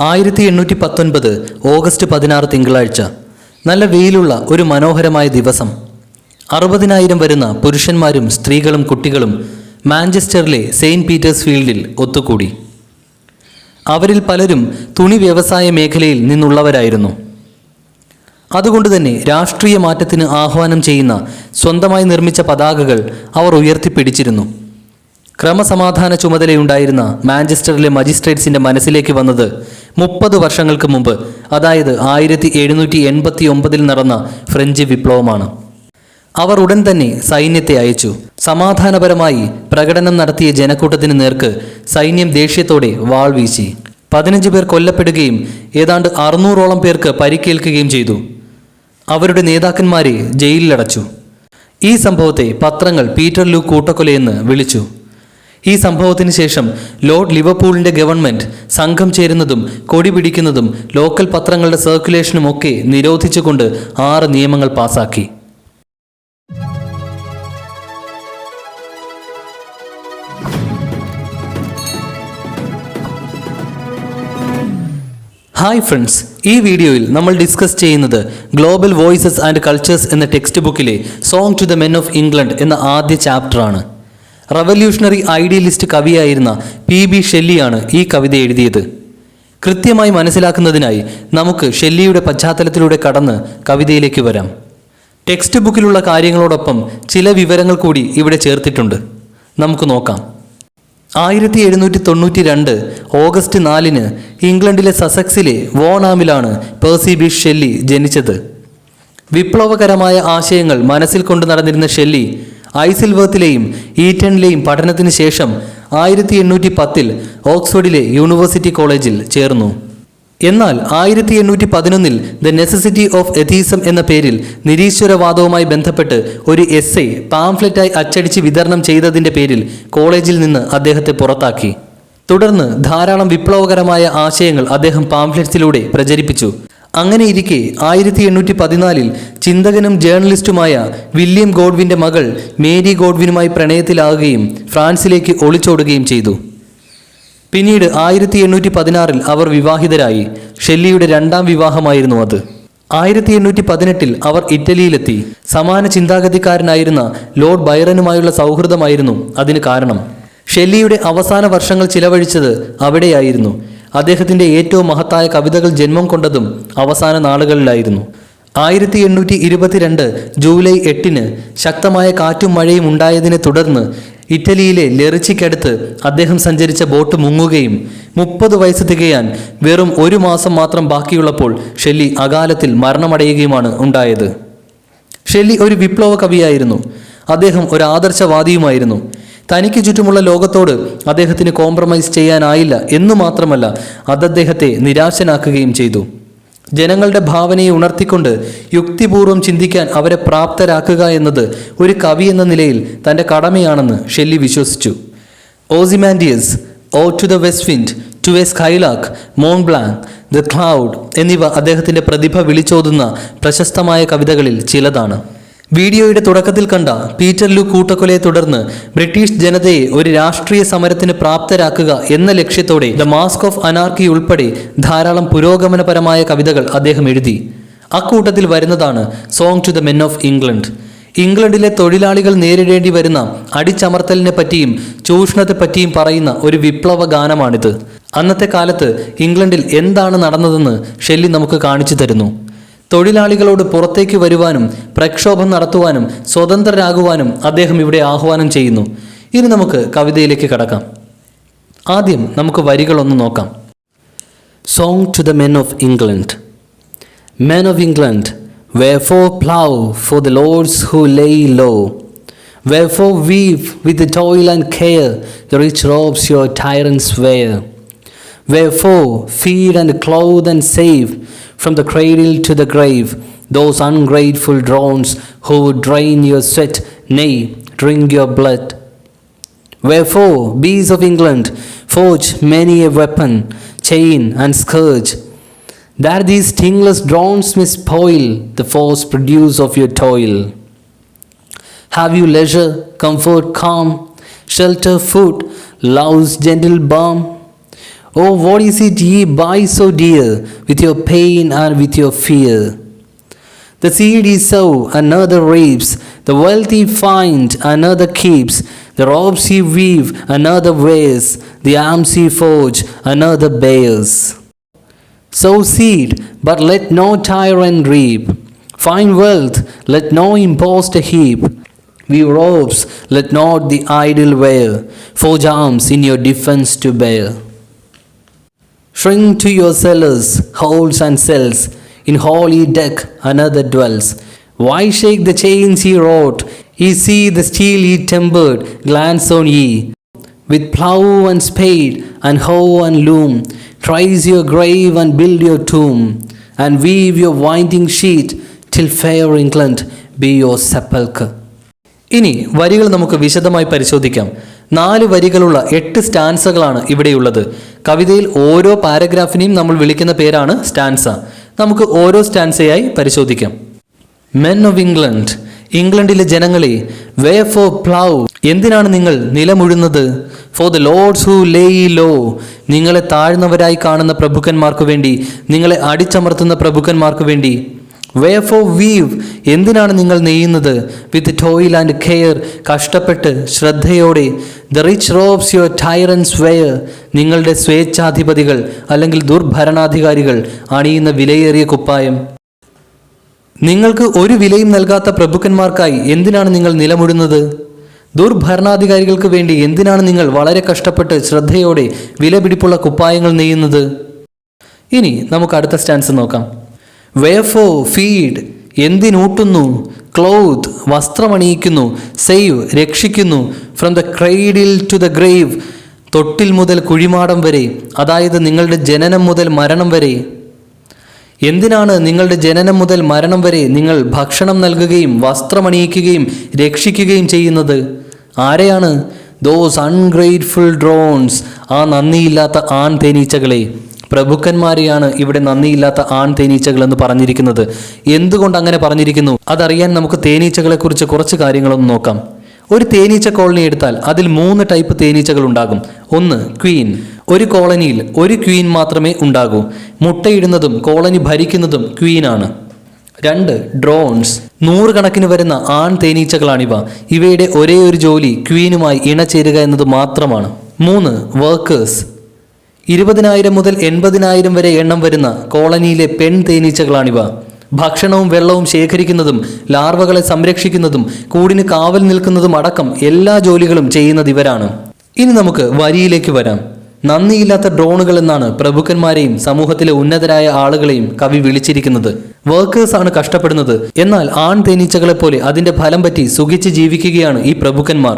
1819 August 16 തിങ്കളാഴ്ച. നല്ല വെയിലുള്ള ഒരു മനോഹരമായ ദിവസം. 60,000 വരുന്ന പുരുഷന്മാരും സ്ത്രീകളും കുട്ടികളും മാഞ്ചസ്റ്ററിലെ സെയിൻറ്റ് പീറ്റേഴ്സ് ഫീൽഡിൽ ഒത്തുകൂടി. അവരിൽ പലരും തുണി വ്യവസായ മേഖലയിൽ നിന്നുള്ളവരായിരുന്നു. അതുകൊണ്ട് തന്നെ രാഷ്ട്രീയ മാറ്റത്തിന് ആഹ്വാനം ചെയ്യുന്ന സ്വന്തമായി നിർമ്മിച്ച പതാകകൾ അവർ ഉയർത്തിപ്പിടിച്ചിരുന്നു. ക്രമസമാധാന ചുമതലയുണ്ടായിരുന്ന മാഞ്ചസ്റ്ററിലെ മജിസ്ട്രേറ്റ്സിൻ്റെ മനസ്സിലേക്ക് വന്നത് 30 വർഷങ്ങൾക്ക് മുമ്പ്, അതായത് 1789 നടന്ന ഫ്രഞ്ച് വിപ്ലവമാണ്. അവർ ഉടൻ തന്നെ സൈന്യത്തെ അയച്ചു. സമാധാനപരമായി പ്രകടനം നടത്തിയ ജനക്കൂട്ടത്തിന് നേർക്ക് സൈന്യം ദേഷ്യത്തോടെ വാൾ വീശി. 15 പേർ കൊല്ലപ്പെടുകയും ഏതാണ്ട് 600ഓളം പേർക്ക് പരിക്കേൽക്കുകയും ചെയ്തു. അവരുടെ നേതാക്കന്മാരെ ജയിലിലടച്ചു. ഈ സംഭവത്തെ പത്രങ്ങൾ പീറ്റർലൂ കൂട്ടക്കൊലയെന്ന് വിളിച്ചു. ഈ സംഭവത്തിന് ശേഷം ലോർഡ് ലിവർപൂളിൻ്റെ ഗവൺമെൻറ് സംഘം ചേരുന്നതും കൊടി പിടിക്കുന്നതും ലോക്കൽ പത്രങ്ങളുടെ സർക്കുലേഷനുമൊക്കെ നിരോധിച്ചുകൊണ്ട് 6 നിയമങ്ങൾ പാസാക്കി. ഹായ് ഫ്രണ്ട്സ്, ഈ വീഡിയോയിൽ നമ്മൾ ഡിസ്കസ് ചെയ്യുന്നത് ഗ്ലോബൽ വോയിസസ് ആൻഡ് കൾച്ചേഴ്സ് എന്ന ടെക്സ്റ്റ് ബുക്കിലെ song to the men of England എന്ന ആദ്യ ചാപ്റ്ററാണ്. റവല്യൂഷണറി ഐഡിയലിസ്റ്റ് കവിയായിരുന്ന PB ഷെല്ലിയാണ് ഈ കവിത എഴുതിയത്. കൃത്യമായി മനസ്സിലാക്കുന്നതിനായി നമുക്ക് ഷെല്ലിയുടെ പശ്ചാത്തലത്തിലൂടെ കടന്ന് കവിതയിലേക്ക് വരാം. ടെക്സ്റ്റ് ബുക്കിലുള്ള കാര്യങ്ങളോടൊപ്പം ചില വിവരങ്ങൾ കൂടി ഇവിടെ ചേർത്തിട്ടുണ്ട്. നമുക്ക് നോക്കാം. 1792 ഓഗസ്റ്റ് 4 ഇംഗ്ലണ്ടിലെ സസക്സിലെ വോണാമിലാണ് പേഴ്സി ബിഷ് ഷെല്ലി ജനിച്ചത്. വിപ്ലവകരമായ ആശയങ്ങൾ മനസ്സിൽ കൊണ്ടു നടന്നിരുന്ന ഷെല്ലി ഐസിൽവർത്തിലെയും ഈറ്റണിലെയും പഠനത്തിന് ശേഷം 1810 ഓക്സ്ഫോർഡിലെ യൂണിവേഴ്സിറ്റി കോളേജിൽ ചേർന്നു. എന്നാൽ 1811 ദ നെസസിറ്റി ഓഫ് എഥീസം എന്ന പേരിൽ നിരീശ്വരവാദവുമായി ബന്ധപ്പെട്ട് ഒരു എസ്സേ പാംഫ്ലെറ്റായി അച്ചടിച്ച് വിതരണം ചെയ്തതിൻ്റെ പേരിൽ കോളേജിൽ നിന്ന് അദ്ദേഹത്തെ പുറത്താക്കി. തുടർന്ന് ധാരാളം വിപ്ലവകരമായ ആശയങ്ങൾ അദ്ദേഹം പാംഫ്ലെറ്റ്സിലൂടെ പ്രചരിപ്പിച്ചു. അങ്ങനെയിരിക്കെ 1814 ചിന്തകനും ജേർണലിസ്റ്റുമായ വില്യം ഗോഡ്വിൻ്റെ മകൾ മേരി ഗോഡ്വിനുമായി പ്രണയത്തിലാകുകയും ഫ്രാൻസിലേക്ക് ഒളിച്ചോടുകയും ചെയ്തു. പിന്നീട് 1816 അവർ വിവാഹിതരായി. ഷെല്ലിയുടെ 2ാം വിവാഹമായിരുന്നു അത്. 1818 അവർ ഇറ്റലിയിലെത്തി. സമാന ചിന്താഗതിക്കാരനായിരുന്ന ലോർഡ് ബൈറനുമായുള്ള സൗഹൃദമായിരുന്നു അതിന് കാരണം. ഷെല്ലിയുടെ അവസാന വർഷങ്ങൾ ചിലവഴിച്ചത് അവിടെയായിരുന്നു. അദ്ദേഹത്തിൻ്റെ ഏറ്റവും മഹത്തായ കവിതകൾ ജന്മം കൊണ്ടതും അവസാന നാളുകളിലായിരുന്നു. 1822 ജൂലൈ 8 ശക്തമായ കാറ്റും മഴയും ഉണ്ടായതിനെ തുടർന്ന് ഇറ്റലിയിലെ ലെറിച്ചിക്കടുത്ത് അദ്ദേഹം സഞ്ചരിച്ച ബോട്ട് മുങ്ങുകയും 30 വയസ്സ് തികയാൻ വെറും 1 മാസം മാത്രം ബാക്കിയുള്ളപ്പോൾ ഷെല്ലി അകാലത്തിൽ മരണമടയുകയുമാണ് ഉണ്ടായത്. ഷെല്ലി ഒരു വിപ്ലവ കവിയായിരുന്നു. അദ്ദേഹം ഒരു ആദർശവാദിയുമായിരുന്നു. തനിക്ക് ചുറ്റുമുള്ള ലോകത്തോട് അദ്ദേഹത്തിന് കോംപ്രമൈസ് ചെയ്യാനായില്ല എന്നു മാത്രമല്ല, അത് അദ്ദേഹത്തെ നിരാശനാക്കുകയും ചെയ്തു. ജനങ്ങളുടെ ഭാവനയെ ഉണർത്തിക്കൊണ്ട് യുക്തിപൂർവ്വം ചിന്തിക്കാൻ അവരെ പ്രാപ്തരാക്കുക എന്നത് ഒരു കവി എന്ന നിലയിൽ തൻ്റെ കടമയാണെന്ന് ഷെല്ലി വിശ്വസിച്ചു. Ozymandias, ode to the west wind, to a skylark, Mont Blanc, the cloud എന്നിവ അദ്ദേഹത്തിൻ്റെ പ്രതിഭ വിളിച്ചോതുന്ന പ്രശസ്തമായ കവിതകളിൽ ചിലതാണ്. വീഡിയോയുടെ തുടക്കത്തിൽ കണ്ട പീറ്റർലൂ കൂട്ടക്കൊലയെ തുടർന്ന് ബ്രിട്ടീഷ് ജനതയെ ഒരു രാഷ്ട്രീയ സമരത്തിന് പ്രാപ്തരാക്കുക എന്ന ലക്ഷ്യത്തോടെ ദ മാസ്ക് ഓഫ് അനാർക്കി ഉൾപ്പെടെ ധാരാളം പുരോഗമനപരമായ കവിതകൾ അദ്ദേഹം എഴുതി. അക്കൂട്ടത്തിൽ വരുന്നതാണ് song to the men of England. ഇംഗ്ലണ്ടിലെ തൊഴിലാളികൾ നേരിടേണ്ടി വരുന്ന അടിച്ചമർത്തലിനെ പറ്റിയും ചൂഷണത്തെപ്പറ്റിയും പറയുന്ന ഒരു വിപ്ലവ ഗാനമാണിത്. അന്നത്തെ കാലത്ത് ഇംഗ്ലണ്ടിൽ എന്താണ് നടന്നതെന്ന് ഷെല്ലി നമുക്ക് കാണിച്ചു തരുന്നു. തൊഴിലാളികളോട് പുറത്തേക്ക് വരുവാനും പ്രക്ഷോഭം നടത്തുവാനും സ്വതന്ത്രരാകുവാനും അദ്ദേഹം ഇവിടെ ആഹ്വാനം ചെയ്യുന്നു. ഇനി നമുക്ക് കവിതയിലേക്ക് കടക്കാം. ആദ്യം നമുക്ക് വരികളൊന്ന് നോക്കാം. Song to the men of England. Men of England, wherefore plough for the lords who lay low? Wherefore weave with the toil and care the rich robes your tyrants wear? Wherefore feed and clothe and save from the cradle to the grave those ungrateful drones who would drain your sweat, nay, drink your blood? Wherefore, bees of England, forge many a weapon, chain and scourge, that these stingless drones may spoil the force produce of your toil? Have you leisure, comfort, calm, shelter, food, love's gentle balm? Oh, what is it ye buy so dear, with your pain and with your fear? The seed ye sow, another reaps. The wealth ye find, another keeps. The ropes ye weave, another wears. The arms ye forge, another bears. Sow seed, but let no tyrant reap. Find wealth, let no imposter heap. Weave ropes, let not the idle wear. Forge arms in your defense to bear. Shrink to your cellars, holds and cells. In holy deck another dwells. Why shake the chains ye wrought? Ye see the steel ye tempered, glance on ye. With plough and spade and hoe and loom, trace your grave and build your tomb, and weave your winding sheet till fair England be your sepulchre. ഇനി വരികൾ നമുക്ക് വിശദമായി പരിശോധിക്കാം. 4 വരികളുള്ള 8 സ്റ്റാൻസകളാണ് ഇവിടെയുള്ളത്. കവിതയിൽ ഓരോ പാരഗ്രാഫിനെയും നമ്മൾ വിളിക്കുന്ന പേരാണ് സ്റ്റാൻസ. നമുക്ക് ഓരോ സ്റ്റാൻസയായി പരിശോധിക്കാം. മെൻ ഓഫ് ഇംഗ്ലണ്ട്, ഇംഗ്ലണ്ടിലെ ജനങ്ങളെ. വേ ഫോർ പ്ലൗ, എന്തിനാണ് നിങ്ങൾ നിലമുഴുന്നത്? For the lords who lay low, നിങ്ങളെ താഴ്ന്നവരായി കാണുന്ന പ്രഭുക്കന്മാർക്ക് വേണ്ടി, നിങ്ങളെ അടിച്ചമർത്തുന്ന പ്രഭുക്കന്മാർക്ക് വേണ്ടി. വേ ഫോർ വീവ്, എന്തിനാണ് നിങ്ങൾ നെയ്യുന്നത്? വിത്ത് ടോയിൽ ആൻഡ് കെയർ, കഷ്ടപ്പെട്ട് ശ്രദ്ധയോടെ. The rich robes your tyrants wear, നിങ്ങളുടെ സ്വേച്ഛാധിപതികൾ അല്ലെങ്കിൽ ദുർഭരണാധികാരികൾ അണിയുന്ന വിലയേറിയ കുപ്പായം. നിങ്ങൾക്ക് ഒരു വിലയും നൽകാത്ത പ്രഭുക്കന്മാർക്കായി എന്തിനാണ് നിങ്ങൾ നിലമുഴുന്നത്? ദുർഭരണാധികാരികൾക്ക് വേണ്ടി എന്തിനാണ് നിങ്ങൾ വളരെ കഷ്ടപ്പെട്ട് ശ്രദ്ധയോടെ വിലപിടിപ്പുള്ള കുപ്പായങ്ങൾ നെയ്യുന്നത്? ഇനി നമുക്ക് അടുത്ത സ്റ്റാൻസ് നോക്കാം. വേഫോ ഫീഡ്, എന്തിനൂട്ടുന്നു? ക്ലോത്ത്, വസ്ത്രമണിയിക്കുന്നു. സേവ്, രക്ഷിക്കുന്നു. From the cradle to the grave, തൊട്ടിൽ മുതൽ കുഴിമാടം വരെ, അതായത് നിങ്ങളുടെ ജനനം മുതൽ മരണം വരെ. എന്തിനാണ് നിങ്ങളുടെ ജനനം മുതൽ മരണം വരെ നിങ്ങൾ ഭക്ഷണം നൽകുകയും വസ്ത്രമണിയിക്കുകയും രക്ഷിക്കുകയും ചെയ്യുന്നത്? ആരെയാണ്? ദോസ് അൺഗ്രേറ്റ്ഫുൾ ഡ്രോൺസ്, ആ നന്ദിയില്ലാത്ത ആൺ തേനീച്ചകളെ. പ്രഭുക്കന്മാരെയാണ് ഇവിടെ നന്ദിയില്ലാത്ത ആൺ തേനീച്ചകൾ എന്ന് പറഞ്ഞിരിക്കുന്നത്. എന്തുകൊണ്ട് അങ്ങനെ പറഞ്ഞിരിക്കുന്നു അതറിയാൻ നമുക്ക് തേനീച്ചകളെക്കുറിച്ച് കുറച്ച് കാര്യങ്ങളൊന്ന് നോക്കാം. ഒരു തേനീച്ച കോളനി എടുത്താൽ അതിൽ 3 ടൈപ്പ് തേനീച്ചകൾ ഉണ്ടാകും. 1 ക്വീൻ, ഒരു കോളനിയിൽ ഒരു ക്വീൻ മാത്രമേ ഉണ്ടാകൂ. മുട്ടയിടുന്നതും കോളനി ഭരിക്കുന്നതും ക്വീനാണ്. 2 ഡ്രോൺസ്, 100 കണക്കിന് വരുന്ന ആൺ തേനീച്ചകളാണിവ. ഇവയുടെ ഒരേ ഒരു ജോലി ക്വീനുമായി ഇണചേരുക എന്നത് മാത്രമാണ്. 3 വർക്കേഴ്സ്, 20,000 മുതൽ 80,000 വരെ എണ്ണം വരുന്ന കോളനിയിലെ പെൺ തേനീച്ചകളാണിവ. ഭക്ഷണവും വെള്ളവും ശേഖരിക്കുന്നതും ലാർവകളെ സംരക്ഷിക്കുന്നതും കൂടിന് കാവൽ നിൽക്കുന്നതും അടക്കം എല്ലാ ജോലികളും ചെയ്യുന്നത് ഇവരാണ്. ഇനി നമുക്ക് വരിയിലേക്ക് വരാം. നന്ദിയില്ലാത്ത ഡ്രോണുകൾ എന്നാണ് പ്രഭുക്കന്മാരെയും സമൂഹത്തിലെ ഉന്നതരായ ആളുകളെയും കവി വിളിച്ചിരിക്കുന്നത്. വർക്കേഴ്സ് ആണ് കഷ്ടപ്പെടുന്നത്. എന്നാൽ ആൺ തേനീച്ചകളെ പോലെ അതിന്റെ ഫലം പറ്റി സുഖിച്ച് ജീവിക്കുകയാണ് ഈ പ്രഭുക്കന്മാർ.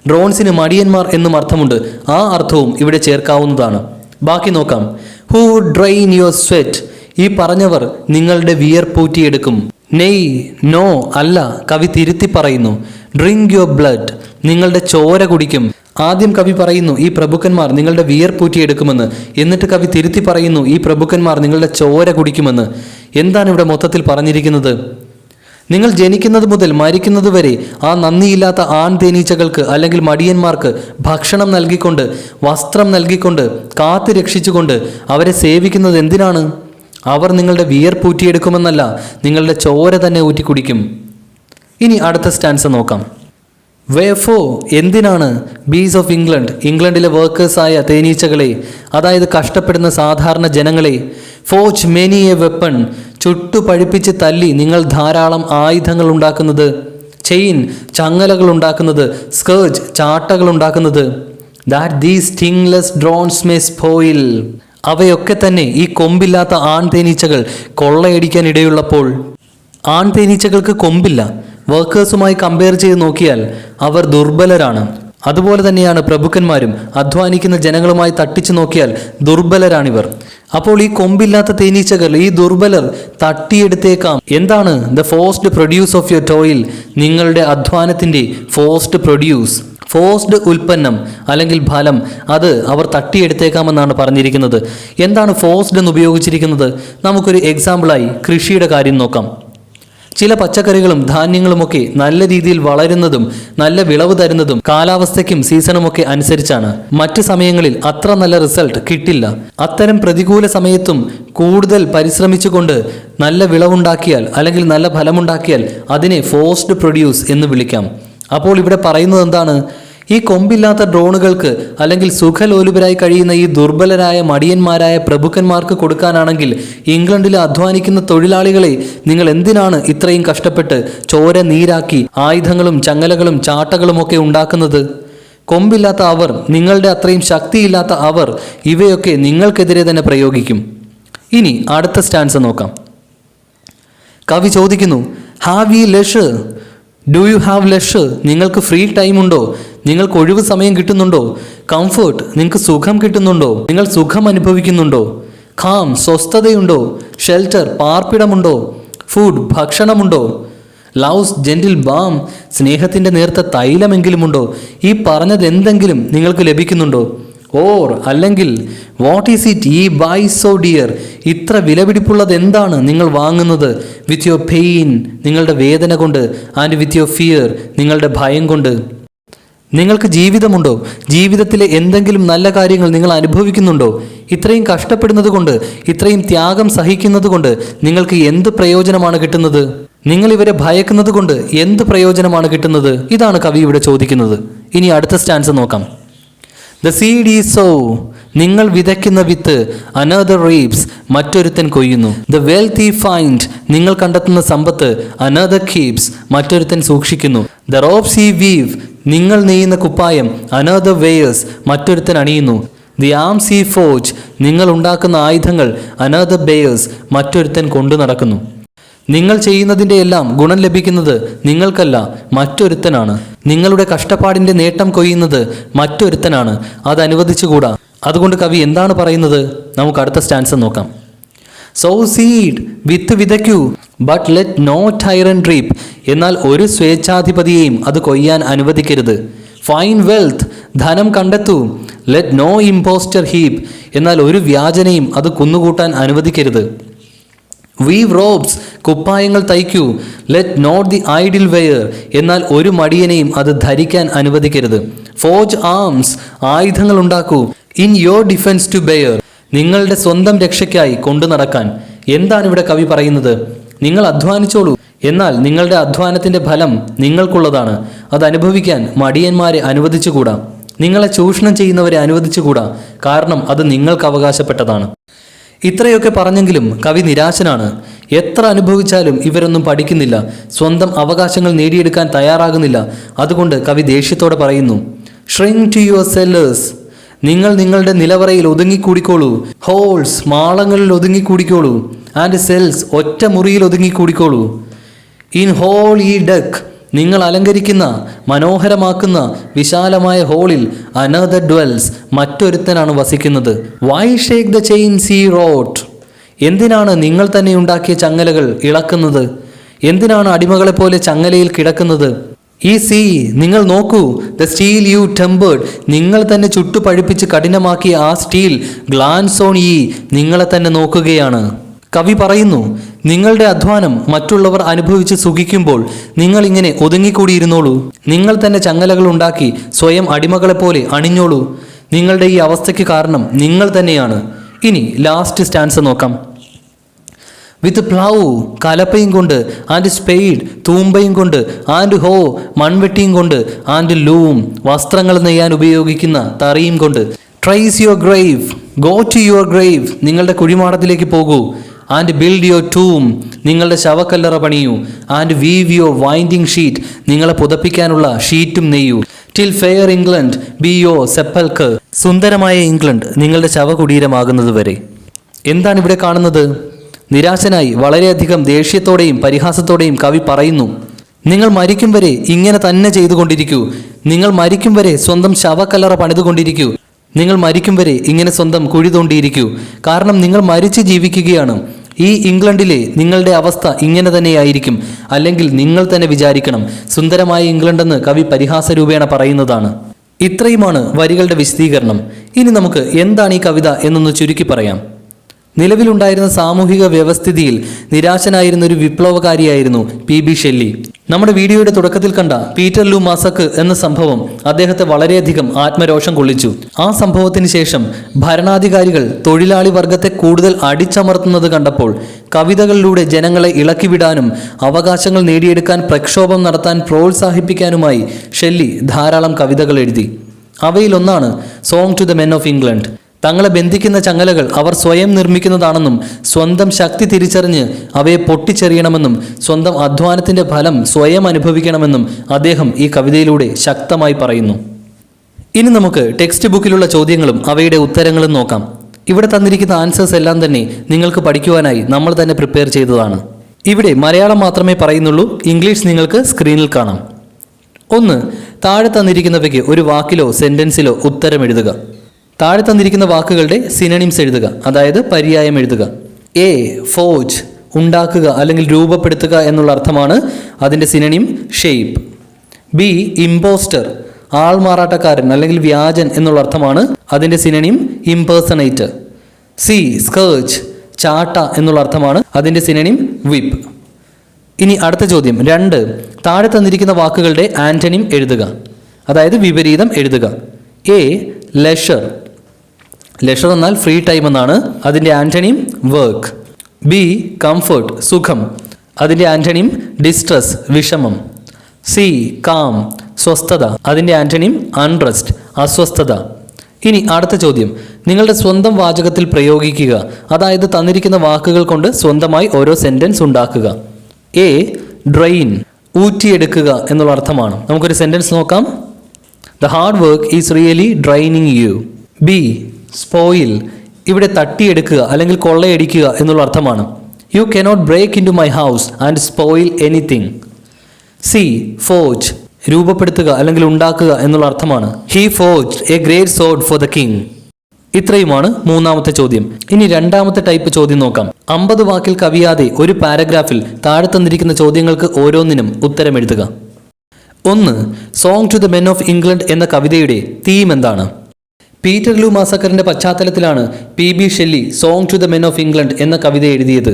ഡ്രോൺസിന് മടിയന്മാർ എന്നും അർത്ഥമുണ്ട്. ആ അർത്ഥവും ഇവിടെ ചേർക്കാവുന്നതാണ്. ബാക്കി നോക്കാം. ഹൂ ഡ്രെയിൻ യുവർ സ്വെറ്റ്, ഈ പറഞ്ഞവർ നിങ്ങളുടെ വിയർപ്പൂറ്റിയെടുക്കും. നെയ്, നോ, അല്ല, കവി തിരുത്തി പറയുന്നു. ഡ്രിങ്ക് യുവർ ബ്ലഡ്, നിങ്ങളുടെ ചോര കുടിക്കും. ആദ്യം കവി പറയുന്നു ഈ പ്രഭുക്കന്മാർ നിങ്ങളുടെ വിയർപ്പൂറ്റിയെടുക്കുമെന്ന്. എന്നിട്ട് കവി തിരുത്തി പറയുന്നു ഈ പ്രഭുക്കന്മാർ നിങ്ങളുടെ ചോര കുടിക്കുമെന്ന്. എന്താണ് ഇവിടെ മൊത്തത്തിൽ പറഞ്ഞിരിക്കുന്നത്? നിങ്ങൾ ജനിക്കുന്നത് മുതൽ മരിക്കുന്നത് വരെ ആ നന്ദിയില്ലാത്ത ആൺ തേനീച്ചകൾക്ക് അല്ലെങ്കിൽ മടിയന്മാർക്ക് ഭക്ഷണം നൽകിക്കൊണ്ട് വസ്ത്രം നൽകിക്കൊണ്ട് കാത്തു രക്ഷിച്ചുകൊണ്ട് അവരെ സേവിക്കുന്നത് എന്തിനാണ്? അവർ നിങ്ങളുടെ വിയർപ്പൂറ്റിയെടുക്കുമെന്നല്ല, നിങ്ങളുടെ ചോര തന്നെ ഊറ്റി കുടിക്കും. ഇനി അടുത്ത സ്റ്റാൻസ നോക്കാം. വേഫോ, എന്തിനാണ്? ബീസ് ഓഫ് ഇംഗ്ലണ്ട്, ഇംഗ്ലണ്ടിലെ വർക്കേഴ്സായ തേനീച്ചകളെ, അതായത് കഷ്ടപ്പെടുന്ന സാധാരണ ജനങ്ങളെ. ഫോർജ് മെനി എ വെപ്പൺ, ചുട്ടു പഴുപ്പിച്ച് തല്ലി നിങ്ങൾ ധാരാളം ആയുധങ്ങൾ ഉണ്ടാക്കുന്നത്. ചെയിൻ, ചങ്ങലകൾ ഉണ്ടാക്കുന്നത്. സ്കേർജ്, ചാട്ടകൾ ഉണ്ടാക്കുന്നത്. That these stingless drones may spoil, അവയൊക്കെ തന്നെ ഈ കൊമ്പില്ലാത്ത ആൺ തേനീച്ചകൾ കൊള്ളയടിക്കാൻ ഇടയുള്ളപ്പോൾ. ആൺ തേനീച്ചകൾക്ക് കൊമ്പില്ല. വർക്കേഴ്സുമായി കമ്പയർ ചെയ്ത് നോക്കിയാൽ അവർ ദുർബലരാണ്. അതുപോലെ തന്നെയാണ് പ്രഭുക്കന്മാരും. അധ്വാനിക്കുന്ന ജനങ്ങളുമായി തട്ടിച്ചു നോക്കിയാൽ ദുർബലരാണിവർ. അപ്പോൾ ഈ കൊമ്പില്ലാത്ത തേനീച്ചകൾ, ഈ ദുർബലർ തട്ടിയെടുത്തേക്കാം. എന്താണ്? The forced produce of your toil, നിങ്ങളുടെ അധ്വാനത്തിൻ്റെ ഫോഴ്സ്ഡ് പ്രൊഡ്യൂസ്, ഫോഴ്സ്ഡ് ഉൽപ്പന്നം അല്ലെങ്കിൽ ഫലം, അത് അവർ തട്ടിയെടുത്തേക്കാമെന്നാണ് പറഞ്ഞിരിക്കുന്നത്. എന്താണ് ഫോഴ്സ്ഡ് എന്ന് ഉപയോഗിച്ചിരിക്കുന്നത്? നമുക്കൊരു എക്സാമ്പിളായി കൃഷിയുടെ കാര്യം നോക്കാം. ചില പച്ചക്കറികളും ധാന്യങ്ങളുമൊക്കെ നല്ല രീതിയിൽ വളരുന്നതും നല്ല വിളവ് തരുന്നതും കാലാവസ്ഥയ്ക്കും സീസണുമൊക്കെ അനുസരിച്ചാണ്. മറ്റു സമയങ്ങളിൽ അത്ര നല്ല റിസൾട്ട് കിട്ടില്ല. അത്തരം പ്രതികൂല സമയത്തും കൂടുതൽ പരിശ്രമിച്ചുകൊണ്ട് നല്ല വിളവുണ്ടാക്കിയാൽ അല്ലെങ്കിൽ നല്ല ഫലമുണ്ടാക്കിയാൽ അതിനെ ഫോഴ്സ്ഡ് പ്രൊഡ്യൂസ് എന്ന് വിളിക്കാം. അപ്പോൾ ഇവിടെ പറയുന്നത് എന്താണ്? ഈ കൊമ്പില്ലാത്ത ഡ്രോണുകൾക്ക് അല്ലെങ്കിൽ സുഖലോലുപരായി കഴിയുന്ന ഈ ദുർബലരായ മടിയന്മാരായ പ്രഭുക്കന്മാർക്ക് കൊടുക്കാനാണെങ്കിൽ ഇംഗ്ലണ്ടിലെ അധ്വാനിക്കുന്ന തൊഴിലാളികളെ നിങ്ങൾ എന്തിനാണ് ഇത്രയും കഷ്ടപ്പെട്ട് ചോര നീരാക്കി ആയുധങ്ങളും ചങ്ങലകളും ചാട്ടകളും ഒക്കെ ഉണ്ടാക്കുന്നത്? കൊമ്പില്ലാത്ത അവർ, നിങ്ങളുടെ അത്രയും ശക്തിയില്ലാത്ത അവർ ഇവയൊക്കെ നിങ്ങൾക്കെതിരെ തന്നെ പ്രയോഗിക്കും. ഇനി അടുത്ത സ്റ്റാൻസ് നോക്കാം. കവി ചോദിക്കുന്നു, have you leisure? Do you have leisure? നിങ്ങൾക്ക് ഫ്രീ ടൈം ഉണ്ടോ? നിങ്ങൾക്ക് ഒഴിവ് സമയം കിട്ടുന്നുണ്ടോ? കംഫർട്ട്, നിങ്ങൾക്ക് സുഖം കിട്ടുന്നുണ്ടോ? നിങ്ങൾ സുഖം അനുഭവിക്കുന്നുണ്ടോ? കാം, സ്വസ്ഥതയുണ്ടോ? ഷെൽട്ടർ, പാർപ്പിടമുണ്ടോ? ഫുഡ്, ഭക്ഷണമുണ്ടോ? ലവ്സ് ജെന്റിൽ ബാം, സ്നേഹത്തിൻ്റെ നേർത്ത തൈലമെങ്കിലുമുണ്ടോ? ഈ പറഞ്ഞത് എന്തെങ്കിലും നിങ്ങൾക്ക് ലഭിക്കുന്നുണ്ടോ? ഓർ അല്ലെങ്കിൽ വാട്ട് ഈസ് ഇറ്റ് ഈ ബൈ സോ ഡിയർ? ഇത്ര വിലപിടിപ്പുള്ളത് എന്താണ് നിങ്ങൾ വാങ്ങുന്നത്? വിത്ത് യുവർ പെയിൻ, നിങ്ങളുടെ വേദന കൊണ്ട്, ആൻഡ് വിത്ത് യുവർ ഫിയർ, നിങ്ങളുടെ ഭയം കൊണ്ട്. നിങ്ങൾക്ക് ജീവിതമുണ്ടോ? ജീവിതത്തിലെ എന്തെങ്കിലും നല്ല കാര്യങ്ങൾ നിങ്ങൾ അനുഭവിക്കുന്നുണ്ടോ? ഇത്രയും കഷ്ടപ്പെടുന്നത് കൊണ്ട്, ഇത്രയും ത്യാഗം സഹിക്കുന്നത് കൊണ്ട് നിങ്ങൾക്ക് എന്ത് പ്രയോജനമാണ് കിട്ടുന്നത്? നിങ്ങൾ ഇവരെ ഭയക്കുന്നത് കൊണ്ട് എന്ത് പ്രയോജനമാണ് കിട്ടുന്നത്? ഇതാണ് കവി ഇവിടെ ചോദിക്കുന്നത്. ഇനി അടുത്ത സ്റ്റാൻസ് നോക്കാം. ദ സീഡ് ഈസ് സോ, നിങ്ങൾ വിതയ്ക്കുന്ന വിത്ത്, അനദർ റീപ്സ്, മറ്റൊരുത്തൻ കൊയ്യുന്നു. ദ വെൽത്ത് ഈ ഫൈൻഡ്, നിങ്ങൾ കണ്ടെത്തുന്ന സമ്പത്ത്, അനദർ കീപ്സ്, മറ്റൊരുത്തൻ സൂക്ഷിക്കുന്നു. ദ റോബ്സ് ഈ വീവ്, നിങ്ങൾ നെയ്യുന്ന കുപ്പായം, അനദർ വെയേഴ്സ്, മറ്റൊരുത്തൻ അണിയുന്നു. ദി ആംസ് ഈ ഫോർജ്, നിങ്ങൾ ഉണ്ടാക്കുന്ന ആയുധങ്ങൾ, അനദർ ബെയേഴ്സ്, മറ്റൊരുത്തൻ കൊണ്ടു നടക്കുന്നു. നിങ്ങൾ ചെയ്യുന്നതിൻ്റെ എല്ലാം ഗുണം ലഭിക്കുന്നത് നിങ്ങൾക്കല്ല, മറ്റൊരുത്തനാണ്. നിങ്ങളുടെ കഷ്ടപ്പാടിൻ്റെ നേട്ടം കൊയ്യുന്നത് മറ്റൊരുത്തനാണ്. അത് അനുവദിച്ചുകൂടാ. അതുകൊണ്ട് കവി എന്താണ് പറയുന്നത്? നമുക്ക് അടുത്ത സ്റ്റാൻസ് നോക്കാം. സോ സീഡ്, വിത്ത് വിതയ്ക്കൂ, but let no tyrant reap, എന്നാൽ ഒരു സ്വേച്ഛാധിപതിയെയും അത് കൊയ്യാൻ അനുവദിക്കരുത്. ഫൈൻ വെൽത്ത്, ധനം കണ്ടെത്തൂ. ലെറ്റ് നോ ഇമ്പോസ്റ്റർ ഹീപ്പ്, എന്നാൽ ഒരു വ്യാജനെയും അത് കുന്നുകൂട്ടാൻ അനുവദിക്കരുത്. വീവ് റോബ്സ്, കുപ്പായങ്ങൾ തയ്ക്കൂ. Let not the idle wear, എന്നാൽ ഒരു മടിയനെയും അത് ധരിക്കാൻ അനുവദിക്കരുത്. ഫോർജ് ആംസ്, ആയുധങ്ങൾ ഉണ്ടാക്കൂ. In your defence to bear, നിങ്ങളുടെ സ്വന്തം രക്ഷയ്ക്കായി കൊണ്ടു നടക്കാൻ. എന്താണ് ഇവിടെ കവി പറയുന്നത്? നിങ്ങൾ അധ്വാനിച്ചോളൂ, എന്നാൽ നിങ്ങളുടെ അധ്വാനത്തിൻ്റെ ഫലം നിങ്ങൾക്കുള്ളതാണ്. അത് അനുഭവിക്കാൻ മടിയന്മാരെ അനുവദിച്ചുകൂടാ. നിങ്ങളെ ചൂഷണം ചെയ്യുന്നവരെ അനുവദിച്ചുകൂടാ. കാരണം അത് നിങ്ങൾക്ക് അവകാശപ്പെട്ടതാണ്. ഇത്രയൊക്കെ പറഞ്ഞെങ്കിലും കവി നിരാശനാണ്. എത്ര അനുഭവിച്ചാലും ഇവരൊന്നും പഠിക്കുന്നില്ല, സ്വന്തം അവകാശങ്ങൾ നേടിയെടുക്കാൻ തയ്യാറാകുന്നില്ല. അതുകൊണ്ട് കവി ദേഷ്യത്തോടെ പറയുന്നു, ഷ്രിങ്ക് ടു യുവർ സെല്ലേഴ്സ്, നിങ്ങൾ നിങ്ങളുടെ നിലവറയിൽ ഒതുങ്ങിക്കൂടിക്കോളൂ. ഹോൾസ്, മാളങ്ങളിൽ ഒതുങ്ങിക്കൂടിക്കോളൂ. ആൻഡ് സെൽസ്, ഒറ്റ മുറിയിൽ ഒതുങ്ങിക്കൂടിക്കോളൂ. ഇൻ ഹോൾ ഈ ഡെക്ക്, നിങ്ങൾ അലങ്കരിക്കുന്ന, മനോഹരമാക്കുന്ന വിശാലമായ ഹോളിൽ അനദർ ഡ്വെൽസ്, മറ്റൊരുത്തനാണ് വസിക്കുന്നത്. വൈ ഷേക്ക് ദ ചെയിൻസ് ഈ റോട്ട്, എന്തിനാണ് നിങ്ങൾ തന്നെ ഉണ്ടാക്കിയ ചങ്ങലകൾ ഇളക്കുന്നത്? എന്തിനാണ് അടിമകളെപ്പോലെ ചങ്ങലയിൽ കിടക്കുന്നത്? ഈ സീ, നിങ്ങൾ നോക്കൂ. ദ സ്റ്റീൽ യു ടെമ്പേർഡ്, നിങ്ങൾ തന്നെ ചുട്ടുപഴുപ്പിച്ച് കഠിനമാക്കിയ ആ സ്റ്റീൽ ഗ്ലാൻസ് ഓൺ ഈ, നിങ്ങളെ തന്നെ നോക്കുകയാണ്. കവി പറയുന്നു, നിങ്ങളുടെ അധ്വാനം മറ്റുള്ളവർ അനുഭവിച്ച് സുഖിക്കുമ്പോൾ നിങ്ങൾ ഇങ്ങനെ ഒതുങ്ങിക്കൂടിയിരുന്നോളൂ. നിങ്ങൾ തന്നെ ചങ്ങലകൾ ഉണ്ടാക്കി സ്വയം അടിമകളെപ്പോലെ അണിഞ്ഞോളൂ. നിങ്ങളുടെ ഈ അവസ്ഥയ്ക്ക് കാരണം നിങ്ങൾ തന്നെയാണ്. ഇനി ലാസ്റ്റ് സ്റ്റാൻസ് നോക്കാം. വിത്ത് പ്ലൗ, കലപ്പയും കൊണ്ട്, ആൻഡ് സ്പെയ്ഡ്, തൂമ്പയും കൊണ്ട്, ആൻഡ് ഹോ, മൺവെട്ടിയും കൊണ്ട്, ആൻഡ് ലൂം, വസ്ത്രങ്ങൾ നെയ്യാൻ ഉപയോഗിക്കുന്ന തറിയും കൊണ്ട്. Trace your grave, go to your grave, നിങ്ങളുടെ കുഴിമാടത്തിലേക്ക് പോകൂ. ആൻഡ് ബിൽഡ് യുവർ ടൂം, നിങ്ങളുടെ ശവക്കല്ലറ പണിയൂ. And weave your winding sheet, നിങ്ങളെ പുതപ്പിക്കാനുള്ള ഷീറ്റും നെയ്യൂ. Till fair England be your sepulchre, സുന്ദരമായ ഇംഗ്ലണ്ട് നിങ്ങളുടെ ശവകുടീരമാകുന്നത് വരെ. എന്താണ് ഇവിടെ കാണുന്നത്? നിരാശനായി വളരെയധികം ദേഷ്യത്തോടെയും പരിഹാസത്തോടെയും കവി പറയുന്നു, നിങ്ങൾ മരിക്കും വരെ ഇങ്ങനെ തന്നെ ചെയ്തുകൊണ്ടിരിക്കൂ. നിങ്ങൾ മരിക്കും വരെ സ്വന്തം ശവക്കല്ലറ പണിതുകൊണ്ടിരിക്കൂ. നിങ്ങൾ മരിക്കും വരെ ഇങ്ങനെ സ്വന്തം കുഴി തോണ്ടിയിരിക്കൂ. കാരണം നിങ്ങൾ മരിച്ച് ജീവിക്കുകയാണ്. ഈ ഇംഗ്ലണ്ടിലെ നിങ്ങളുടെ അവസ്ഥ ഇങ്ങനെ തന്നെയായിരിക്കും. അല്ലെങ്കിൽ നിങ്ങൾ തന്നെ വിചാരിക്കണം. സുന്ദരമായ ഇംഗ്ലണ്ടെന്ന് കവി പരിഹാസ രൂപേണ പറയുന്നതാണ്. ഇത്രയുമാണ് വരികളുടെ വിശദീകരണം. ഇനി നമുക്ക് എന്താണ് ഈ കവിത എന്നൊന്ന് ചുരുക്കി പറയാം. നിലവിലുണ്ടായിരുന്ന സാമൂഹിക വ്യവസ്ഥിതിയിൽ നിരാശനായിരുന്ന ഒരു വിപ്ലവകാരിയായിരുന്നു പി.ബി. ഷെല്ലി. നമ്മുടെ വീഡിയോയുടെ തുടക്കത്തിൽ കണ്ട പീറ്റർലൂ മാസക്ക് എന്ന സംഭവം അദ്ദേഹത്തെ വളരെയധികം ആത്മരോഷം കൊള്ളിച്ചു. ആ സംഭവത്തിന് ശേഷം ഭരണാധികാരികൾ തൊഴിലാളി വർഗത്തെ കൂടുതൽ അടിച്ചമർത്തുന്നത് കണ്ടപ്പോൾ കവിതകളിലൂടെ ജനങ്ങളെ ഇളക്കിവിടാനും അവകാശങ്ങൾ നേടിയെടുക്കാൻ പ്രക്ഷോഭം നടത്താൻ പ്രോത്സാഹിപ്പിക്കാനുമായി ഷെല്ലി ധാരാളം കവിതകൾ എഴുതി. അവയിലൊന്നാണ് song to the men of England. തങ്ങളെ ബന്ധിക്കുന്ന ചങ്ങലകൾ അവർ സ്വയം നിർമ്മിക്കുന്നതാണെന്നും സ്വന്തം ശക്തി തിരിച്ചറിഞ്ഞ് അവയെ പൊട്ടിച്ചെറിയണമെന്നും സ്വന്തം അധ്വാനത്തിന്റെ ഫലം സ്വയം അനുഭവിക്കണമെന്നും അദ്ദേഹം ഈ കവിതയിലൂടെ ശക്തമായി പറയുന്നു. ഇനി നമുക്ക് ടെക്സ്റ്റ് ബുക്കിലുള്ള ചോദ്യങ്ങളും അവയുടെ ഉത്തരങ്ങളും നോക്കാം. ഇവിടെ തന്നിരിക്കുന്ന ആൻസേഴ്സ് എല്ലാം തന്നെ നിങ്ങൾക്ക് പഠിക്കുവാനായി നമ്മൾ തന്നെ പ്രിപ്പയർ ചെയ്തതാണ്. ഇവിടെ മലയാളം മാത്രമേ പറയുന്നുള്ളൂ. ഇംഗ്ലീഷ് നിങ്ങൾക്ക് സ്ക്രീനിൽ കാണാം. 1. താഴെ തന്നിരിക്കുന്നവയ്ക്ക് ഒരു വാക്കിലോ സെന്റൻസിലോ ഉത്തരം എഴുതുക. താഴെ തന്നിരിക്കുന്ന വാക്കുകളുടെ സിനണിംസ് എഴുതുക, അതായത് പര്യായം എഴുതുക. എ. ഫോർജ്, ഉണ്ടാക്കുക അല്ലെങ്കിൽ രൂപപ്പെടുത്തുക എന്നുള്ള അർത്ഥമാണ്. അതിൻ്റെ സിനണിം ഷേപ്പ്. ബി. ഇമ്പോസ്റ്റർ, ആൾമാറാട്ടക്കാരൻ അല്ലെങ്കിൽ വ്യാജൻ എന്നുള്ള അർത്ഥമാണ്. അതിൻ്റെ സിനണിം ഇംപേഴ്സണേറ്റർ. സി. സ്കേർച്ച്, ചാട്ട എന്നുള്ള അർത്ഥമാണ്. അതിൻ്റെ സിനണിം വിപ്പ്. ഇനി അടുത്ത ചോദ്യം 2. താഴെ തന്നിരിക്കുന്ന വാക്കുകളുടെ ആന്റണിം എഴുതുക, അതായത് വിപരീതം എഴുതുക. എ. ലെഷർ, ലെഷർ എന്നാൽ ഫ്രീ ടൈം എന്നാണ്. അതിൻ്റെ ആന്റണിം വർക്ക്. ബി. കംഫർട്ട്, സുഖം. അതിൻ്റെ ആന്റണിം ഡിസ്ട്രസ്, വിഷമം. സി. കാം, സ്വസ്ഥത. അതിൻ്റെ ആന്റണിം അൺറെസ്റ്റ്, അസ്വസ്ഥത. ഇനി അടുത്ത ചോദ്യം നിങ്ങളുടെ സ്വന്തം വാചകത്തിൽ പ്രയോഗിക്കുക, അതായത് തന്നിരിക്കുന്ന വാക്കുകൾ കൊണ്ട് സ്വന്തമായി ഓരോ സെന്റൻസ് ഉണ്ടാക്കുക. എ. ഡ്രെയിൻ, ഊറ്റിയെടുക്കുക എന്നുള്ള അർത്ഥമാണ്. നമുക്കൊരു സെന്റൻസ് നോക്കാം. The hard work is really draining you. B. Spoil, ഇവിടെ തട്ടിയെടുക്കുക അല്ലെങ്കിൽ കൊള്ളയടിക്കുക എന്നുള്ള അർത്ഥമാണ്. You cannot break into my house and spoil anything. C. Forge, രൂപപ്പെടുത്തുക അല്ലെങ്കിൽ ഉണ്ടാക്കുക എന്നുള്ള അർത്ഥമാണ്. He forged a great sword for the king. ഇത്രയുമാണ് മൂന്നാമത്തെ ചോദ്യം. ഇനി രണ്ടാമത്തെ ടൈപ്പ് ചോദ്യം നോക്കാം. 50 വാക്കിൽ കവിയാതെ ഒരു പാരഗ്രാഫിൽ താഴെ തന്നിരിക്കുന്ന ചോദ്യങ്ങൾക്ക് ഓരോന്നിനും ഉത്തരം എഴുതുക. 1. Song to the men of England എന്ന കവിതയുടെ തീം എന്താണ്? പീറ്റർലൂ മാസക്കറിന്റെ പശ്ചാത്തലത്തിലാണ് PB. Shelley song to the men of England എന്ന കവിത എഴുതിയത്.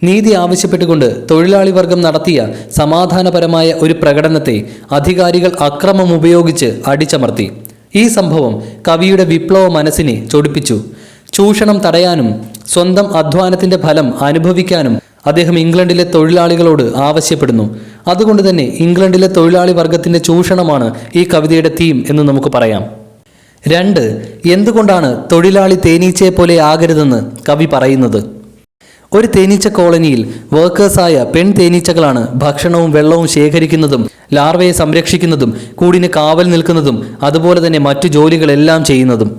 നീതി ആവശ്യപ്പെട്ടുകൊണ്ട് തൊഴിലാളി വർഗം നടത്തിയ സമാധാനപരമായ ഒരു പ്രകടനത്തെ അധികാരികൾ അക്രമം ഉപയോഗിച്ച് അടിച്ചമർത്തി. ഈ സംഭവം കവിയുടെ വിപ്ലവ മനസ്സിനെ ചൊടിപ്പിച്ചു. ചൂഷണം തടയാനും സ്വന്തം അധ്വാനത്തിന്റെ ഫലം അനുഭവിക്കാനും അദ്ദേഹം ഇംഗ്ലണ്ടിലെ തൊഴിലാളികളോട് ആവശ്യപ്പെടുന്നു. അതുകൊണ്ട് തന്നെ ഇംഗ്ലണ്ടിലെ തൊഴിലാളി വർഗത്തിന്റെ ചൂഷണമാണ് ഈ കവിതയുടെ തീം എന്ന് നമുക്ക് പറയാം. 2. എന്തുകൊണ്ടാണ് തൊഴിലാളി തേനീച്ചയെ പോലെ ആകരുതെന്ന് കവി പറയുന്നത്? ഒരു തേനീച്ച കോളനിയിൽ വർക്കേഴ്സായ പെൺ തേനീച്ചകളാണ് ഭക്ഷണവും വെള്ളവും ശേഖരിക്കുന്നതും ലാർവയെ സംരക്ഷിക്കുന്നതും കൂടിന് കാവൽ നിൽക്കുന്നതും അതുപോലെ തന്നെ മറ്റു ജോലികളെല്ലാം ചെയ്യുന്നതും.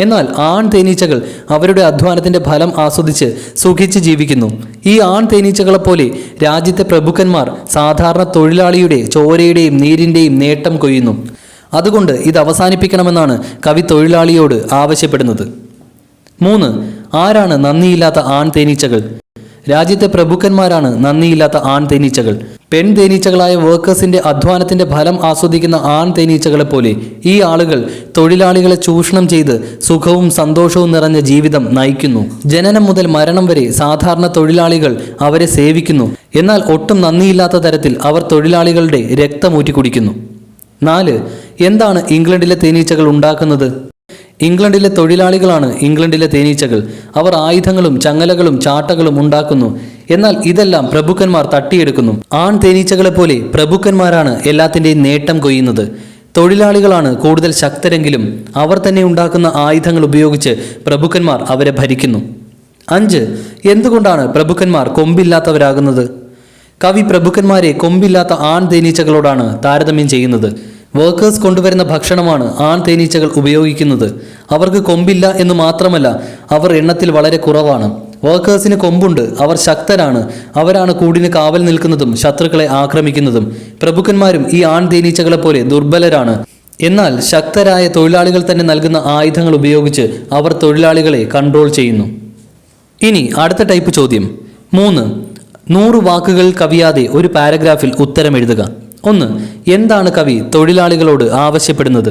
എന്നാൽ ആൺ തേനീച്ചകൾ അവരുടെ അധ്വാനത്തിന്റെ ഫലം ആസ്വദിച്ച് സുഖിച്ച് ജീവിക്കുന്നു. ഈ ആൺ തേനീച്ചകളെപ്പോലെ രാജ്യത്തെ പ്രഭുക്കന്മാർ സാധാരണ തൊഴിലാളിയുടെ ചോരയുടെയും നീരിന്റെയും നേട്ടം കൊയ്യുന്നു. അതുകൊണ്ട് ഇത് അവസാനിപ്പിക്കണമെന്നാണ് കവി തൊഴിലാളിയോട് ആവശ്യപ്പെടുന്നത്. 3. ആരാണ് നന്ദിയില്ലാത്ത ആൺ തേനീച്ചകൾ? രാജ്യത്തെ പ്രഭുക്കന്മാരാണ് നന്ദിയില്ലാത്ത ആൺ തേനീച്ചകൾ. പെൺ തേനീച്ചകളായ വർക്കേഴ്സിന്റെ അധ്വാനത്തിന്റെ ഫലം ആസ്വദിക്കുന്ന ആൺ തേനീച്ചകളെ പോലെ ഈ ആളുകൾ തൊഴിലാളികളെ ചൂഷണം ചെയ്ത് സുഖവും സന്തോഷവും നിറഞ്ഞ ജീവിതം നയിക്കുന്നു. ജനനം മുതൽ മരണം വരെ സാധാരണ തൊഴിലാളികൾ അവരെ സേവിക്കുന്നു. എന്നാൽ ഒട്ടും നന്ദിയില്ലാത്ത തരത്തിൽ അവർ തൊഴിലാളികളുടെ രക്തമൂറ്റി കുടിക്കുന്നു. 4. എന്താണ് ഇംഗ്ലണ്ടിലെ തേനീച്ചകൾ ഉണ്ടാക്കുന്നത്? ഇംഗ്ലണ്ടിലെ തൊഴിലാളികളാണ് ഇംഗ്ലണ്ടിലെ തേനീച്ചകൾ. അവർ ആയുധങ്ങളും ചങ്ങലകളും ചാട്ടകളും ഉണ്ടാക്കുന്നു. എന്നാൽ ഇതെല്ലാം പ്രഭുക്കന്മാർ തട്ടിയെടുക്കുന്നു. ആൺ തേനീച്ചകളെ പോലെ പ്രഭുക്കന്മാരാണ് എല്ലാത്തിൻ്റെയും നേട്ടം കൊയ്യുന്നത്. തൊഴിലാളികളാണ് കൂടുതൽ ശക്തരെങ്കിലും അവർ തന്നെ ഉണ്ടാക്കുന്ന ആയുധങ്ങൾ ഉപയോഗിച്ച് പ്രഭുക്കന്മാർ അവരെ ഭരിക്കുന്നു. 5. എന്തുകൊണ്ടാണ് പ്രഭുക്കന്മാർ കൊമ്പില്ലാത്തവരാകുന്നത്? കവി പ്രഭുക്കന്മാരെ കൊമ്പില്ലാത്ത ആൺ തേനീച്ചകളോടാണ് താരതമ്യം ചെയ്യുന്നത്. വർക്കേഴ്സ് കൊണ്ടുവരുന്ന ഭക്ഷണമാണ് ആൺ തേനീച്ചകൾ ഉപയോഗിക്കുന്നത്. അവർക്ക് കൊമ്പില്ല എന്ന് മാത്രമല്ല, അവർ എണ്ണത്തിൽ വളരെ കുറവാണ്. വർക്കേഴ്സിന് കൊമ്പുണ്ട്, അവർ ശക്തരാണ്. അവരാണ് കൂടിന് കാവൽ നിൽക്കുന്നതും ശത്രുക്കളെ ആക്രമിക്കുന്നതും. പ്രഭുക്കന്മാരും ഈ ആൺ തേനീച്ചകളെ പോലെ ദുർബലരാണ്. എന്നാൽ ശക്തരായ തൊഴിലാളികൾ തന്നെ നൽകുന്ന ആയുധങ്ങൾ ഉപയോഗിച്ച് അവർ തൊഴിലാളികളെ കൺട്രോൾ ചെയ്യുന്നു. ഇനി അടുത്ത ടൈപ്പ് ചോദ്യം 3. 100 വാക്കുകൾ കവിയാതെ ഒരു പാരഗ്രാഫിൽ ഉത്തരം എഴുതുക. 1. എന്താണ് കവി തൊഴിലാളികളോട് ആവശ്യപ്പെടുന്നത്?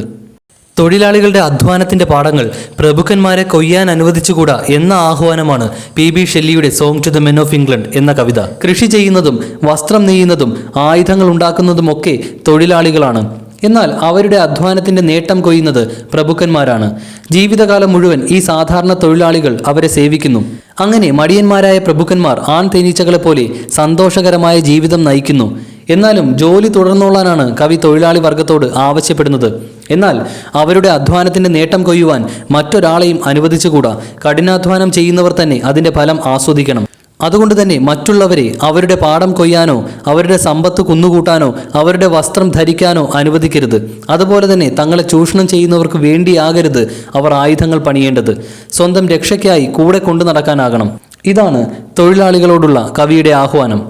തൊഴിലാളികളുടെ അധ്വാനത്തിന്റെ പാടങ്ങൾ പ്രഭുക്കന്മാരെ കൊയ്യാൻ അനുവദിച്ചുകൂടാ എന്ന ആഹ്വാനമാണ് PB ഷെല്ലിയുടെ song to the men of England എന്ന കവിത. കൃഷി ചെയ്യുന്നതും വസ്ത്രം നെയ്യുന്നതും ആയുധങ്ങൾ ഉണ്ടാക്കുന്നതുമൊക്കെ തൊഴിലാളികളാണ്. എന്നാൽ അവരുടെ അധ്വാനത്തിന്റെ നേട്ടം കൊയ്യുന്നത് പ്രഭുക്കന്മാരാണ്. ജീവിതകാലം മുഴുവൻ ഈ സാധാരണ തൊഴിലാളികൾ അവരെ സേവിക്കുന്നു. അങ്ങനെ മടിയന്മാരായ പ്രഭുക്കന്മാർ ആൺ തേനീച്ചകളെ പോലെ സന്തോഷകരമായ ജീവിതം നയിക്കുന്നു. എന്നാലും ജോലി തുടർന്നോളാനാണ് കവി തൊഴിലാളി വർഗത്തോട് ആവശ്യപ്പെടുന്നത്. എന്നാൽ അവരുടെ അധ്വാനത്തിന്റെ നേട്ടം കൊയ്യുവാൻ മറ്റൊരാളെയും അനുവദിച്ചുകൂടാ. കഠിനാധ്വാനം ചെയ്യുന്നവർ തന്നെ അതിന്റെ ഫലം ആസ്വദിക്കണം. അതുകൊണ്ട് തന്നെ മറ്റുള്ളവരെ അവരുടെ പാടം കൊയ്യാനോ അവരുടെ സമ്പത്ത് കുന്നുകൂട്ടാനോ അവരുടെ വസ്ത്രം ധരിക്കാനോ അനുവദിക്കരുത്. അതുപോലെ തന്നെ തങ്ങളെ ചൂഷണം ചെയ്യുന്നവർക്ക് വേണ്ടിയാകരുത് അവർ ആയുധങ്ങൾ പണിയേണ്ടത്. സ്വന്തം രക്ഷയ്ക്കായി കൂടെ കൊണ്ടു നടക്കാനാകണം. ഇതാണ് തൊഴിലാളികളോടുള്ള കവിയുടെ ആഹ്വാനം.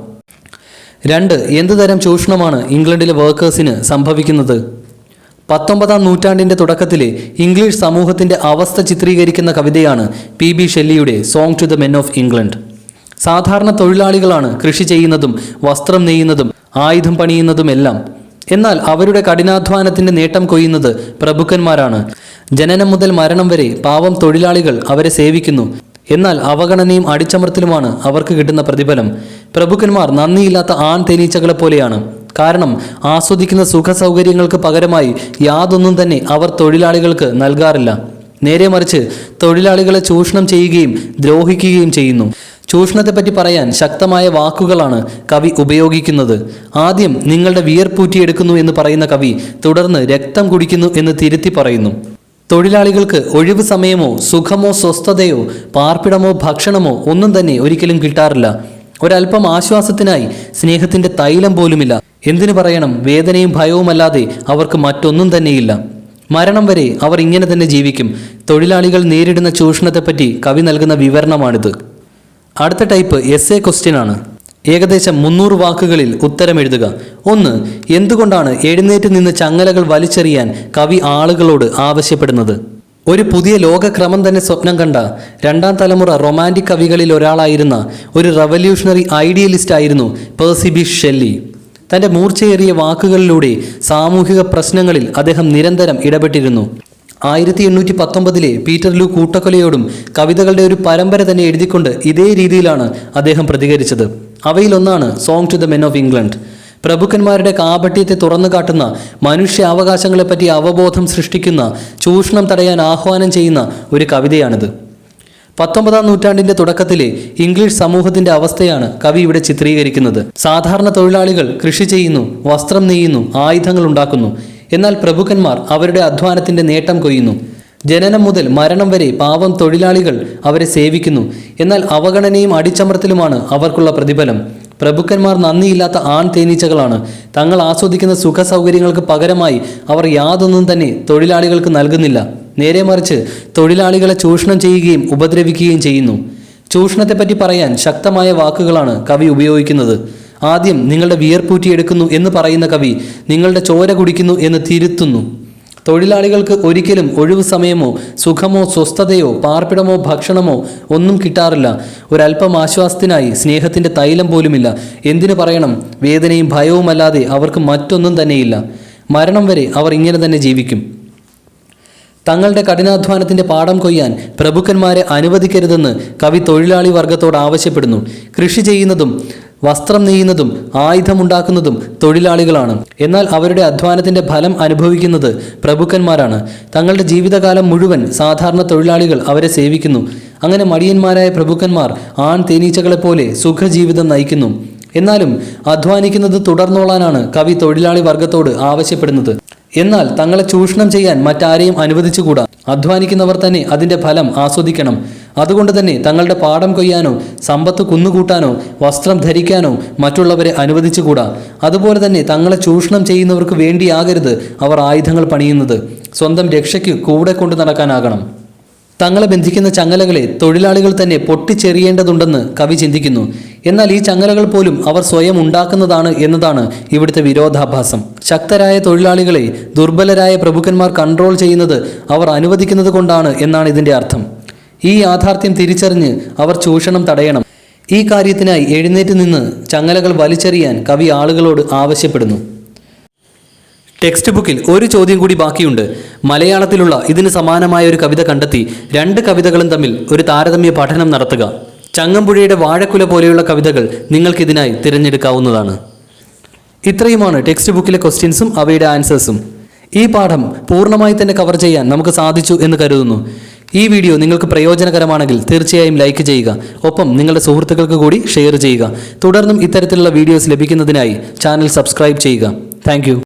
2. എന്തുതരം ചൂഷണമാണ് ഇംഗ്ലണ്ടിലെ വർക്കേഴ്സിന് സംഭവിക്കുന്നത്? 19-ാം നൂറ്റാണ്ടിന്റെ തുടക്കത്തിലെ ഇംഗ്ലീഷ് സമൂഹത്തിന്റെ അവസ്ഥ ചിത്രീകരിക്കുന്ന കവിതയാണ് PB ഷെല്ലിയുടെ song to the men of England. സാധാരണ തൊഴിലാളികളാണ് കൃഷി ചെയ്യുന്നതും വസ്ത്രം നെയ്യുന്നതും ആയുധം പണിയുന്നതുമെല്ലാം. എന്നാൽ അവരുടെ കഠിനാധ്വാനത്തിന്റെ നേട്ടം കൊയ്യുന്നത് പ്രഭുക്കന്മാരാണ്. ജനനം മുതൽ മരണം വരെ പാവം തൊഴിലാളികൾ അവരെ സേവിക്കുന്നു. എന്നാൽ അവഗണനയും അടിച്ചമർത്തലുമാണ് അവർക്ക് കിട്ടുന്ന പ്രതിഫലം. പ്രഭുക്കന്മാർ നന്ദിയില്ലാത്ത ആൺ തേനീച്ചകളെ പോലെയാണ്. കാരണം ആസ്വദിക്കുന്ന സുഖ സൗകര്യങ്ങൾക്ക് പകരമായി യാതൊന്നും തന്നെ അവർ തൊഴിലാളികൾക്ക് നൽകാറില്ല. നേരെ മറിച്ച് തൊഴിലാളികളെ ചൂഷണം ചെയ്യുകയും ദ്രോഹിക്കുകയും ചെയ്യുന്നു. ചൂഷണത്തെപ്പറ്റി പറയാൻ ശക്തമായ വാക്കുകളാണ് കവി ഉപയോഗിക്കുന്നത്. ആദ്യം നിങ്ങളുടെ വിയർപ്പൂറ്റിയെടുക്കുന്നു എന്ന് പറയുന്ന കവി തുടർന്ന് രക്തം കുടിക്കുന്നു എന്ന് തിരുത്തി പറയുന്നു. തൊഴിലാളികൾക്ക് ഒഴിവ് സമയമോ സുഖമോ സ്വസ്ഥതയോ പാർപ്പിടമോ ഭക്ഷണമോ ഒന്നും തന്നെ ഒരിക്കലും കിട്ടാറില്ല. ഒരല്പം ആശ്വാസത്തിനായി സ്നേഹത്തിന്റെ തൈലം പോലുമില്ല. എന്തിനു പറയണം, വേദനയും ഭയവുമല്ലാതെ അവർക്ക് മറ്റൊന്നും തന്നെയില്ല. മരണം വരെ അവർ ഇങ്ങനെ തന്നെ ജീവിക്കും. തൊഴിലാളികൾ നേരിടുന്ന ചൂഷണത്തെപ്പറ്റി കവി നൽകുന്ന വിവരണമാണിത്. അടുത്ത ടൈപ്പ് എസ്സേ ക്വസ്റ്റ്യൻ ആണ്. ഏകദേശം 300 വാക്കുകളിൽ ഉത്തരം എഴുതുക. 1. എന്തുകൊണ്ടാണ് എഴുന്നേറ്റ് നിന്ന് ചങ്ങലകൾ വലിച്ചെറിയാൻ കവി ആളുകളോട് ആവശ്യപ്പെടുന്നത്? ഒരു പുതിയ ലോകക്രമം തന്നെ സ്വപ്നം കണ്ട 2ാം തലമുറ റൊമാൻറ്റിക് കവികളിൽ ഒരാളായിരുന്ന ഒരു റവല്യൂഷണറി ഐഡിയലിസ്റ്റ് ആയിരുന്നു പേഴ്സി ബിഷ് ഷെല്ലി. തൻ്റെ മൂർച്ചയേറിയ വാക്കുകളിലൂടെ സാമൂഹിക പ്രശ്നങ്ങളിൽ അദ്ദേഹം നിരന്തരം ഇടപെട്ടിരുന്നു. 1819 പീറ്റർ ലൂ കൂട്ടക്കൊലയോടും കവിതകളുടെ ഒരു പരമ്പര തന്നെ എഴുതിക്കൊണ്ട് ഇതേ രീതിയിലാണ് അദ്ദേഹം പ്രതികരിച്ചത്. അവയിലൊന്നാണ് song to the men of England. പ്രഭുക്കന്മാരുടെ കാപട്യത്തെ തുറന്നു കാട്ടുന്ന, മനുഷ്യാവകാശങ്ങളെപ്പറ്റി അവബോധം സൃഷ്ടിക്കുന്ന, ചൂഷണം തടയാൻ ആഹ്വാനം ചെയ്യുന്ന ഒരു കവിതയാണിത്. 19-ാം നൂറ്റാണ്ടിന്റെ തുടക്കത്തിലെ ഇംഗ്ലീഷ് സമൂഹത്തിന്റെ അവസ്ഥയാണ് കവി ഇവിടെ ചിത്രീകരിക്കുന്നത്. സാധാരണ തൊഴിലാളികൾ കൃഷി ചെയ്യുന്നു, വസ്ത്രം നെയ്യുന്നു, ആയുധങ്ങൾ ഉണ്ടാക്കുന്നു. എന്നാൽ പ്രഭുക്കന്മാർ അവരുടെ അധ്വാനത്തിന്റെ നേട്ടം കൊയ്യുന്നു. ജനനം മുതൽ മരണം വരെ പാവം തൊഴിലാളികൾ അവരെ സേവിക്കുന്നു. എന്നാൽ അവഗണനയും അടിച്ചമർത്തലുമാണ് അവർക്കുള്ള പ്രതിഫലം. പ്രഭുക്കന്മാർ നന്ദിയില്ലാത്ത ആൺ തേനീച്ചകളാണ്. തങ്ങൾ ആസ്വദിക്കുന്ന സുഖ സൗകര്യങ്ങൾക്ക് പകരമായി അവർ യാതൊന്നും തന്നെ തൊഴിലാളികൾക്ക് നൽകുന്നില്ല. നേരെ മറിച്ച് തൊഴിലാളികളെ ചൂഷണം ചെയ്യുകയും ഉപദ്രവിക്കുകയും ചെയ്യുന്നു. ചൂഷണത്തെപ്പറ്റി പറയാൻ ശക്തമായ വാക്കുകളാണ് കവി ഉപയോഗിക്കുന്നത്. ആദ്യം നിങ്ങളുടെ വിയർപ്പൂറ്റിയെടുക്കുന്നു എന്ന് പറയുന്ന കവി നിങ്ങളുടെ ചോര കുടിക്കുന്നു എന്ന് തിരുത്തുന്നു. തൊഴിലാളികൾക്ക് ഒരിക്കലും ഒഴിവു സമയമോ സുഖമോ സ്വസ്ഥതയോ പാർപ്പിടമോ ഭക്ഷണമോ ഒന്നും കിട്ടാറില്ല. ഒരല്പം ആശ്വാസത്തിനായി സ്നേഹത്തിന്റെ തൈലം പോലുമില്ല. എന്തിനു പറയണം, വേദനയും ഭയവുമല്ലാതെ അവർക്ക് മറ്റൊന്നും തന്നെയില്ല. മരണം വരെ അവർ ഇങ്ങനെ തന്നെ ജീവിക്കും. തങ്ങളുടെ കഠിനാധ്വാനത്തിന്റെ പാടം കൊയ്യാൻ പ്രഭുക്കന്മാരെ അനുവദിക്കരുതെന്ന് കവി തൊഴിലാളി വർഗത്തോട് ആവശ്യപ്പെടുന്നു. കൃഷി ചെയ്യുന്നതും വസ്ത്രം നെയ്യുന്നതും ആയുധമുണ്ടാക്കുന്നതും തൊഴിലാളികളാണ്. എന്നാൽ അവരുടെ അധ്വാനത്തിന്റെ ഫലം അനുഭവിക്കുന്നത് പ്രഭുക്കന്മാരാണ്. തങ്ങളുടെ ജീവിതകാലം മുഴുവൻ സാധാരണ തൊഴിലാളികൾ അവരെ സേവിക്കുന്നു. അങ്ങനെ മടിയന്മാരായ പ്രഭുക്കന്മാർ ആൺ തേനീച്ചകളെപ്പോലെ സുഖജീവിതം നയിക്കുന്നു. എന്നാലും അധ്വാനിക്കുന്നത് തുടർന്നോളാനാണ് കവി തൊഴിലാളി വർഗത്തോട് ആവശ്യപ്പെടുന്നത്. എന്നാൽ തങ്ങളെ ചൂഷണം ചെയ്യാൻ മറ്റാരെയും അനുവദിച്ചുകൂടാ. അധ്വാനിക്കുന്നവർ തന്നെ അതിന്റെ ഫലം ആസ്വദിക്കണം. അതുകൊണ്ട് തന്നെ തങ്ങളുടെ പാടം കൊയ്യാനോ സമ്പത്ത് കുന്നുകൂട്ടാനോ വസ്ത്രം ധരിക്കാനോ മറ്റുള്ളവരെ അനുവദിച്ചുകൂടാ. അതുപോലെ തന്നെ തങ്ങളെ ചൂഷണം ചെയ്യുന്നവർക്ക് വേണ്ടിയാകരുത് അവർ ആയുധങ്ങൾ പണിയുന്നത്. സ്വന്തം രക്ഷയ്ക്ക് കൂടെ കൊണ്ടു നടക്കാനാകണം. തങ്ങളെ ബന്ധിക്കുന്ന ചങ്ങലകളെ തൊഴിലാളികൾ തന്നെ പൊട്ടിച്ചെറിയേണ്ടതുണ്ടെന്ന് കവി ചിന്തിക്കുന്നു. എന്നാൽ ഈ ചങ്ങലകൾ പോലും അവർ സ്വയം ഉണ്ടാക്കുന്നതാണ് എന്നതാണ് ഇവിടുത്തെ വിരോധാഭാസം. ശക്തരായ തൊഴിലാളികളെ ദുർബലരായ പ്രഭുക്കന്മാർ കൺട്രോൾ ചെയ്യുന്നത് അവർ അനുവദിക്കുന്നത് കൊണ്ടാണ് എന്നാണ് ഇതിൻ്റെ അർത്ഥം. ഈ യാഥാർത്ഥ്യം തിരിച്ചറിഞ്ഞ് അവർ ചൂഷണം തടയണം. ഈ കാര്യത്തിനായി എഴുന്നേറ്റ് നിന്ന് ചങ്ങലകൾ വലിച്ചെറിയാൻ കവി ആളുകളോട് ആവശ്യപ്പെടുന്നു. ടെക്സ്റ്റ് ബുക്കിൽ ഒരു ചോദ്യം കൂടി ബാക്കിയുണ്ട്. മലയാളത്തിലുള്ള ഇതിന് സമാനമായ ഒരു കവിത കണ്ടെത്തി 2 കവിതകളും തമ്മിൽ ഒരു താരതമ്യ പഠനം നടത്തുക. ചങ്ങമ്പുഴയുടെ വാഴക്കുല പോലെയുള്ള കവിതകൾ നിങ്ങൾക്കിതിനായി തിരഞ്ഞെടുക്കാവുന്നതാണ്. ഇത്രയുമാണ് ടെക്സ്റ്റ് ബുക്കിലെ ക്വസ്റ്റ്യൻസും അവയുടെ ആൻസേഴ്സും. ഈ പാഠം പൂർണ്ണമായി തന്നെ കവർ ചെയ്യാൻ നമുക്ക് സാധിച്ചു എന്ന് കരുതുന്നു. ഈ വീഡിയോ നിങ്ങൾക്ക് പ്രയോജനകരമാണെങ്കിൽ തീർച്ചയായും ലൈക്ക് ചെയ്യുക. ഒപ്പം നിങ്ങളുടെ സുഹൃത്തുക്കൾക്ക് കൂടി ഷെയർ ചെയ്യുക. തുടർന്നും ഇത്തരത്തിലുള്ള വീഡിയോസ് ലഭിക്കുന്നതിനായി ചാനൽ സബ്സ്ക്രൈബ് ചെയ്യുക. താങ്ക്